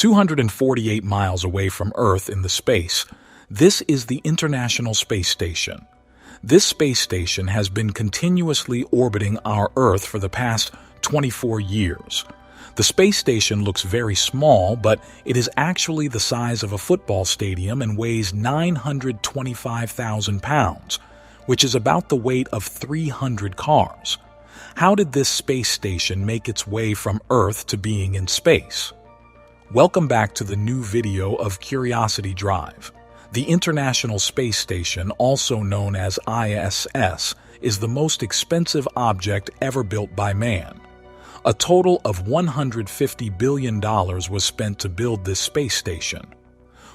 248 miles away from Earth in the space, this is the International Space Station. This space station has been continuously orbiting our Earth for the past 24 years. The space station looks very small, but it is actually the size of a football stadium and weighs 925,000 pounds, which is about the weight of 300 cars. How did this space station make its way from Earth to being in space? Welcome back to the new video of Curiosity Drive. The International Space Station, also known as ISS, is the most expensive object ever built by man. A total of $150 billion was spent to build this space station.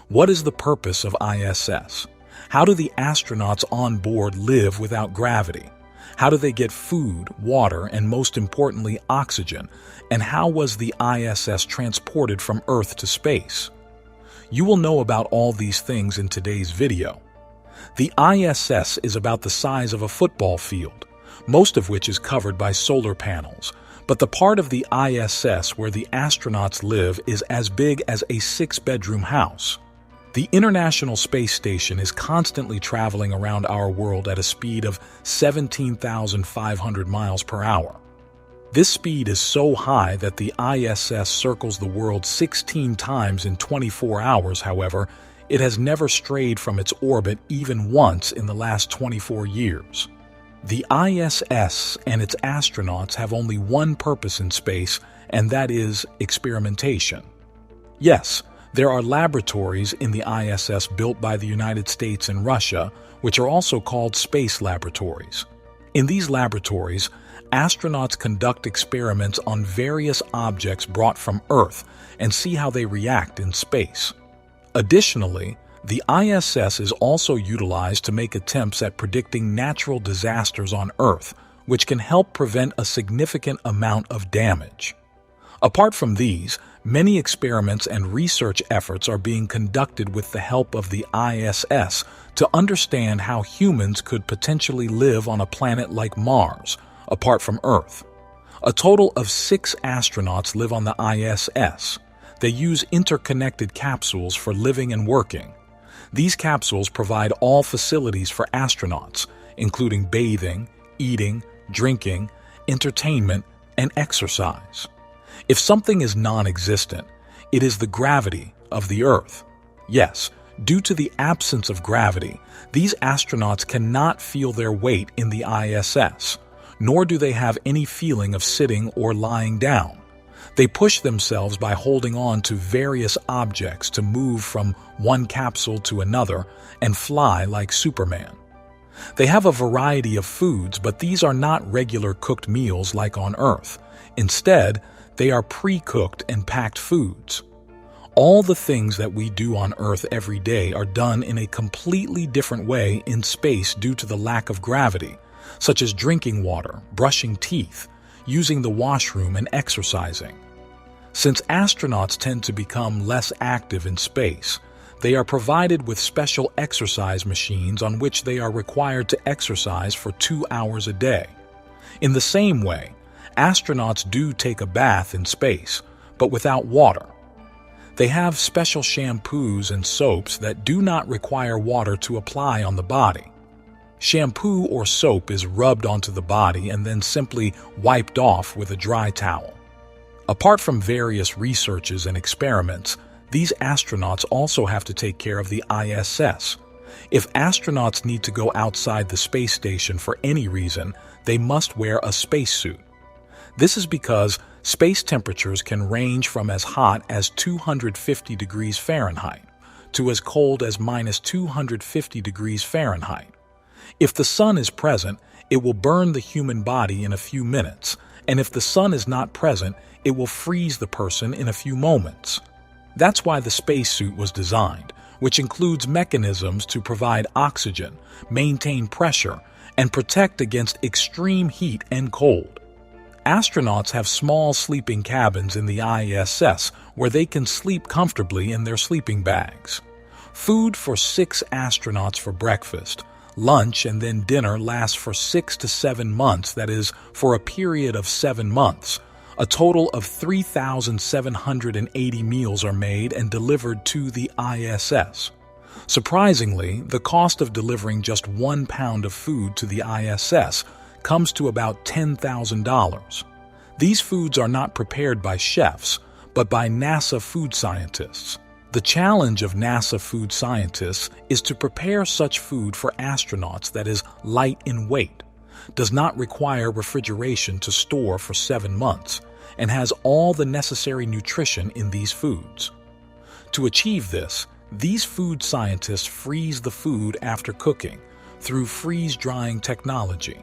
What is the purpose of ISS? How do the astronauts on board live without gravity? How do they get food, water, and most importantly, oxygen? And how was the ISS transported from Earth to space? You will know about all these things in today's video. The ISS is about the size of a football field, most of which is covered by solar panels. But the part of the ISS where the astronauts live is as big as a 6-bedroom house. The International Space Station is constantly traveling around our world at a speed of 17,500 miles per hour. This speed is so high that the ISS circles the world 16 times in 24 hours. However, it has never strayed from its orbit even once in the last 24 years. The ISS and its astronauts have only one purpose in space, and that is experimentation. Yes, there are laboratories in the ISS built by the United States and Russia, which are also called space laboratories. In these laboratories, astronauts conduct experiments on various objects brought from Earth and see how they react in space. Additionally, the ISS is also utilized to make attempts at predicting natural disasters on Earth, which can help prevent a significant amount of damage. Apart from these, many experiments and research efforts are being conducted with the help of the ISS to understand how humans could potentially live on a planet like Mars, apart from Earth. A total of 6 astronauts live on the ISS. They use interconnected capsules for living and working. These capsules provide all facilities for astronauts, including bathing, eating, drinking, entertainment, and exercise. If something is non-existent, it is the gravity of the Earth. Yes, due to the absence of gravity, these astronauts cannot feel their weight in the ISS, nor do they have any feeling of sitting or lying down. They push themselves by holding on to various objects to move from one capsule to another and fly like Superman. They have a variety of foods, but these are not regular cooked meals like on Earth. Instead, they are pre-cooked and packed foods. All the things that we do on Earth every day are done in a completely different way in space due to the lack of gravity, such as drinking water, brushing teeth, using the washroom, and exercising. Since astronauts tend to become less active in space, they are provided with special exercise machines on which they are required to exercise for 2 hours a day. In the same way, astronauts do take a bath in space, but without water. They have special shampoos and soaps that do not require water to apply on the body. Shampoo or soap is rubbed onto the body and then simply wiped off with a dry towel. Apart from various researches and experiments, these astronauts also have to take care of the ISS. If astronauts need to go outside the space station for any reason, they must wear a spacesuit. This is because space temperatures can range from as hot as 250 degrees Fahrenheit to as cold as -250 degrees Fahrenheit. If the sun is present, it will burn the human body in a few minutes, and if the sun is not present, it will freeze the person in a few moments. That's why the spacesuit was designed, which includes mechanisms to provide oxygen, maintain pressure, and protect against extreme heat and cold. Astronauts have small sleeping cabins in the ISS where they can sleep comfortably in their sleeping bags. Food for 6 astronauts for breakfast, lunch, and then dinner lasts for 6 to 7 months, that is, for a period of 7 months, A total of 3,780 meals are made and delivered to the ISS. Surprisingly, the cost of delivering just 1 pound of food to the ISS comes to about $10,000. These foods are not prepared by chefs, but by NASA food scientists. The challenge of NASA food scientists is to prepare such food for astronauts that is light in weight, does not require refrigeration to store for 7 months, and has all the necessary nutrition in these foods. To achieve this, these food scientists freeze the food after cooking through freeze-drying technology.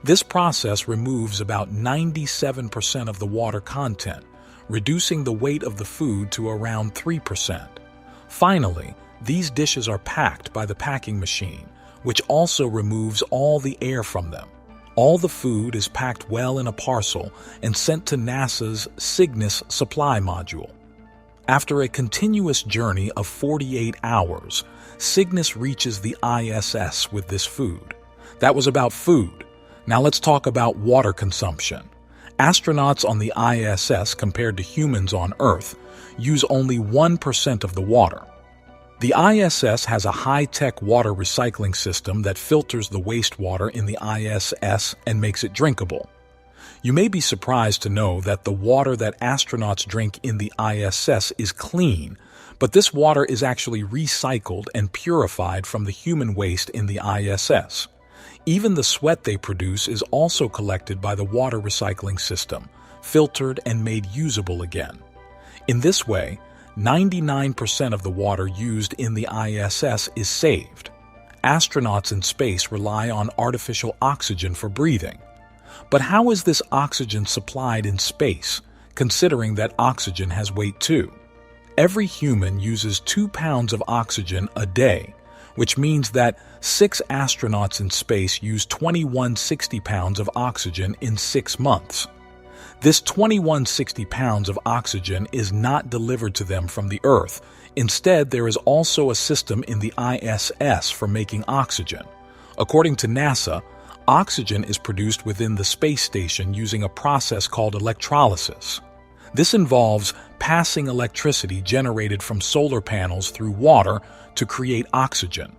This process removes about 97% of the water content, reducing the weight of the food to around 3%. Finally, these dishes are packed by the packing machine, which also removes all the air from them. All the food is packed well in a parcel and sent to NASA's Cygnus supply module. After a continuous journey of 48 hours, Cygnus reaches the ISS with this food. That was about food. Now let's talk about water consumption. Astronauts on the ISS, compared to humans on Earth, use only 1% of the water. The ISS has a high-tech water recycling system that filters the wastewater in the ISS and makes it drinkable. You may be surprised to know that the water that astronauts drink in the ISS is clean, but this water is actually recycled and purified from the human waste in the ISS. Even the sweat they produce is also collected by the water recycling system, filtered and made usable again. In this way, 99% of the water used in the ISS is saved. Astronauts in space rely on artificial oxygen for breathing. But how is this oxygen supplied in space, considering that oxygen has weight too? Every human uses 2 pounds of oxygen a day, which means that 6 astronauts in space use 2160 pounds of oxygen in 6 months. This 2160 pounds of oxygen is not delivered to them from the Earth. Instead, there is also a system in the ISS for making oxygen. According to NASA, oxygen is produced within the space station using a process called electrolysis. This involves passing electricity generated from solar panels through water to create oxygen.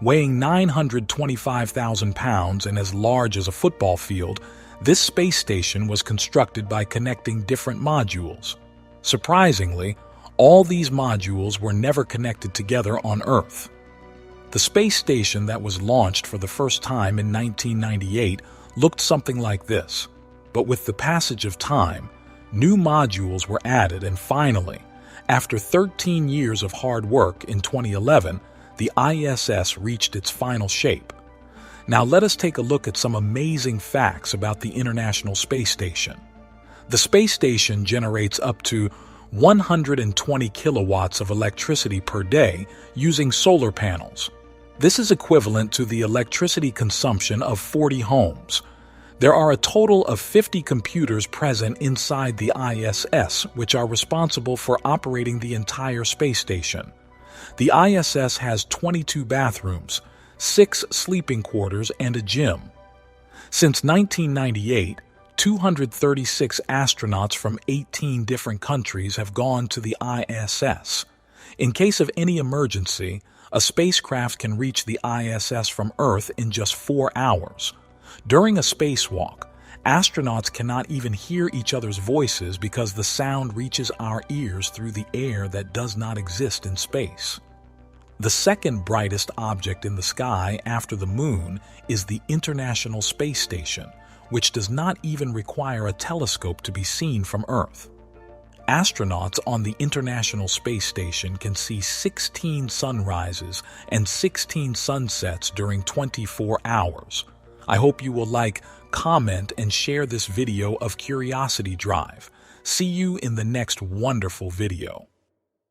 Weighing 925,000 pounds and as large as a football field, this space station was constructed by connecting different modules. Surprisingly, all these modules were never connected together on Earth. The space station that was launched for the first time in 1998 looked something like this. But with the passage of time, new modules were added, and finally, after 13 years of hard work in 2011, the ISS reached its final shape. Now let us take a look at some amazing facts about the International Space Station. The space station generates up to 120 kilowatts of electricity per day using solar panels. This is equivalent to the electricity consumption of 40 homes. There are a total of 50 computers present inside the ISS, which are responsible for operating the entire space station. The ISS has 22 bathrooms, 6 sleeping quarters, and a gym. Since 1998, 236 astronauts from 18 different countries have gone to the ISS. In case of any emergency, a spacecraft can reach the ISS from Earth in just 4 hours. During a spacewalk, astronauts cannot even hear each other's voices because the sound reaches our ears through the air that does not exist in space. The second brightest object in the sky after the Moon is the International Space Station, which does not even require a telescope to be seen from Earth. Astronauts on the International Space Station can see 16 sunrises and 16 sunsets during 24 hours. I hope you will like, comment, and share this video of Curiosity Drive. See you in the next wonderful video.